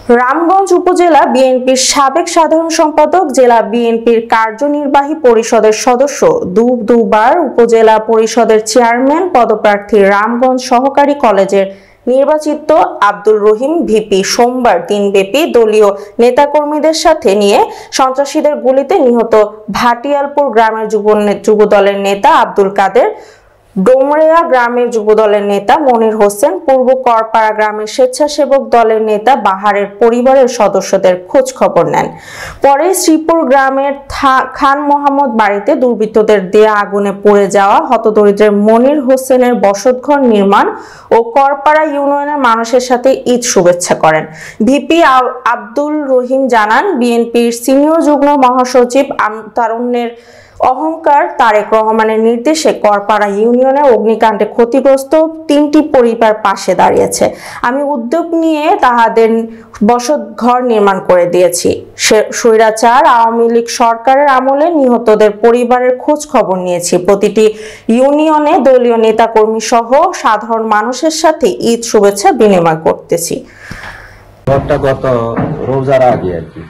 রামগঞ্জ উপজেলা বিএনপির সাবেক সাধারণ সম্পাদক, জেলা বিএনপির কার্যনির্বাহী পরিষদের সদস্য, দুবার উপজেলা পরিষদের চেয়ারম্যান পদপ্রার্থী রামগঞ্জ সহকারী কলেজের নির্বাচিত আব্দুল রহিম ভিপি সোমবার দিনব্যাপী দলীয় নেতাকর্মীদের সাথে নিয়ে সন্ত্রাসীদের গুলিতে নিহত ভাটিয়ালপুর গ্রামের যুবদলের নেতা আব্দুল কাদের, ডোমরেয়া গ্রামের যুবদলের নেতা মনির হোসেন, পূর্ব করপাড়া গ্রামের স্বেচ্ছাসেবক দলের নেতা বাহারের পরিবারের সদস্যদের খোঁজ খবর নেন। পরে শ্রীপুর গ্রামের খান মোহাম্মদ বাড়িতে দুর্বৃত্তদের দেয়া আগুনে পুড়ে যাওয়া হতদরিদ্রের মনির হোসেনের বসতঘর নির্মাণ ও করপাড়া ইউনিয়নের মানুষের সাথে ঈদ শুভেচ্ছা করেন। ভিপি আব্দুল রহিম জানান, বিএনপির সিনিয়র যুগ্ম মহাসচিব তারুণ্যের অহংকার তারেক রহমানের নির্দেশে করপাড়া ইউনিয়নের অগ্নিকাণ্ডে ক্ষতিগ্রস্ত 3টি পরিবার পাশে দাঁড়িয়েছে। আমি উদ্যোগ নিয়ে তাহাদের বসতঘর নির্মাণ করে দিয়েছি। স্বৈরাচার আওয়ামী লীগ সরকারের আমলে নিহতদের পরিবারের খোঁজ খবর নিয়েছি। প্রতিটি ইউনিয়নে দলীয় নেতাকর্মী সহ সাধারণ মানুষের সাথে ঈদ শুভেচ্ছা বিনিময় করতেছি। গত রোজার আগে আর কি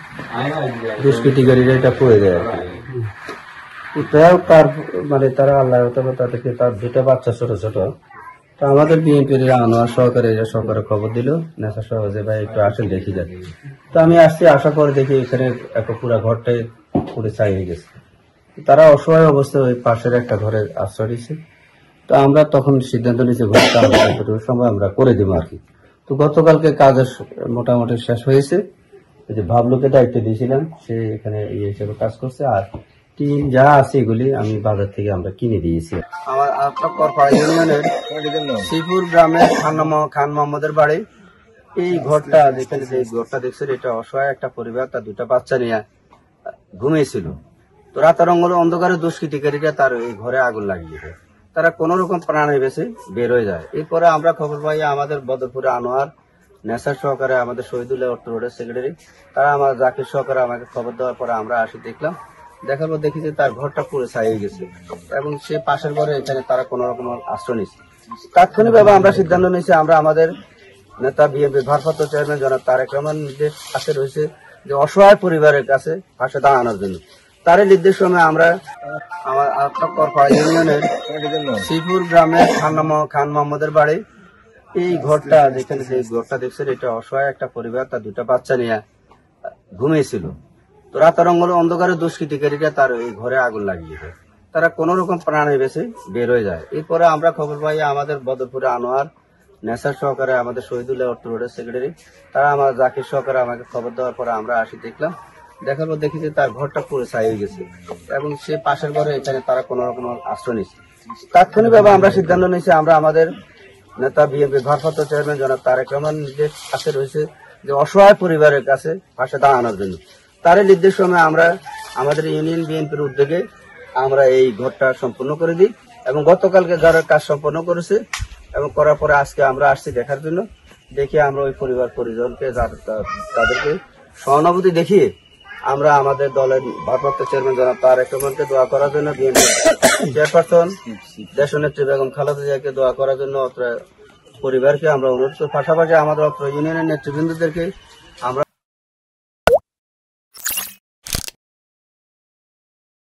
দুষ্কৃতিকারীরা এটা করে দেয় আর কি। তার মানে তারা আল্লাহ তাদেরকে তার দুটা বাচ্চা ছোট ছোট, তো আমাদের বিএনপির আনোয়ার সহকারে খবর দিল নেশা সহ যে ভাই একটু আসেন দেখি যান। তো আমি আসছি, আসার পরে দেখি এখানে একটা পুরো ঘরটাই পুরো ছাই হয়ে গেছে। তারা অসহায় অবস্থায় ওই পাশের একটা ঘরের আশ্রয় দিয়েছে। তো আমরা তখন সিদ্ধান্ত নিয়েছি ঘরটা সময় আমরা করে দেবো আর কি। তো গতকালকে কাজের মোটামুটি শেষ হয়েছে। যে ভাবলুকে দায়িত্ব দিয়েছিলাম, সে এখানে ইয়ে হিসেবে কাজ করছে। আর টিন যা আছে এগুলি আমি বাজার থেকে আমরা কিনে দিয়েছি। আমার ইউনিয়নের শ্রীপুর গ্রামের খান মোহাম্মদের বাড়ি। এই ঘরটা যেখানে যে ঘরটা দেখছেন, এটা অসহায় একটা পরিবার, তার দুটা বাচ্চা নিয়ে ঘুমিয়েছিল। তো রাতের অন্ধকারে দুষ্কৃতিকারীরা তার এই ঘরে আগুন লাগিয়ে দেয়। তারা কোন রকম প্রাণে বেঁচে বের হয়ে যায়। এরপরে আমরা খবর পাই আমাদের বদরপুরে আনোয়ার নেশার সহকারে আমাদের শহীদুল্লাহ অর্থ রোডের সেক্রেটারি, তারা আমার জাকির সহকারে আমাকে খবর দেওয়ার পরে আমরা আসি দেখলাম। দেখার পর দেখি যে তার ঘরটা পুরো ছাই গেছে এবং সে পাশের ঘরে এখানে তারা কোন রকম আশ্রয় নিচ্ছে। তাৎক্ষণিকভাবে আমরা সিদ্ধান্ত নিয়েছি, আমরা আমাদের নেতা বিএনপির ভারপ্রাপ্ত চেয়ারম্যান জনাব তারেক রহমান নির্দেশ কাছে রয়েছে যে অসহায় পরিবারের কাছে পাশে দাঁড়ানোর জন্য। তারই নির্দেশ সময় আমরা আমার ইউনিয়নের শ্রীপুর গ্রামের খান মোহাম্মদের বাড়ি। এই ঘরটা যেখানে যে ঘরটা দেখছেন, এটা অসহায় একটা পরিবার, তার দুটা বাচ্চা নিয়ে ঘুমিয়েছিল। তো রাতের অন্ধকারে দুষ্কৃতিকারীরা তার এই ঘরে আগুন লাগিয়ে দেয়। তারা কোন রকম প্রাণে বেঁচে বের হয়ে যায়। এরপরে আমরা খবর পাই আমাদের বদরপুরে আনোয়ার নেশার সহকারে আমাদের শহীদুল্লাহ অর্থ রোডের সেক্রেটারি, তারা আমার জাকির সহকারে আমাকে খবর দেওয়ার পরে আমরা আসি দেখলাম। দেখার পর দেখি যে তার ঘরটা পুরো ছাই হয়ে গেছে এবং সে পাশের ঘরে এখানে তারা কোন রকম আশ্রয় নিচ্ছে। তাৎক্ষণিকভাবে আমরা সিদ্ধান্ত নিয়েছি, আমরা আমাদের নেতা বিএনপির ভারপ্রাপ্ত চেয়ারম্যান জনাব তারেক রহমান নির্দেশ কাছে রয়েছে যে অসহায় পরিবারের কাছে পাশে দাঁড়ানোর জন্য। তারই নির্দেশ সময় আমরা আমাদের ইউনিয়ন বিএনপির উদ্যোগে আমরা এই ঘরটা সম্পূর্ণ করে দিই এবং গতকালকে যারা কাজ সম্পন্ন করেছে এবং করার পরে আজকে আমরা আসছি দেখার জন্য। দেখে আমরা ওই পরিবার পরিজনকে তাদেরকে সহানুভূতি দেখিয়ে আমরা আমাদের দলের ভারপ্রাপ্ত চেয়ারম্যান জনাব তারেক রহমানকে দোয়া করার জন্য, বিএনপি চেয়ারপারসন দেশনেত্রী বেগম খালেদা জিয়াকে দোয়া করার জন্য পরিবারকে আমরা অনুরোধ করি। পাশাপাশি আমাদের ইউনিয়নের নেতৃবৃন্দদেরকে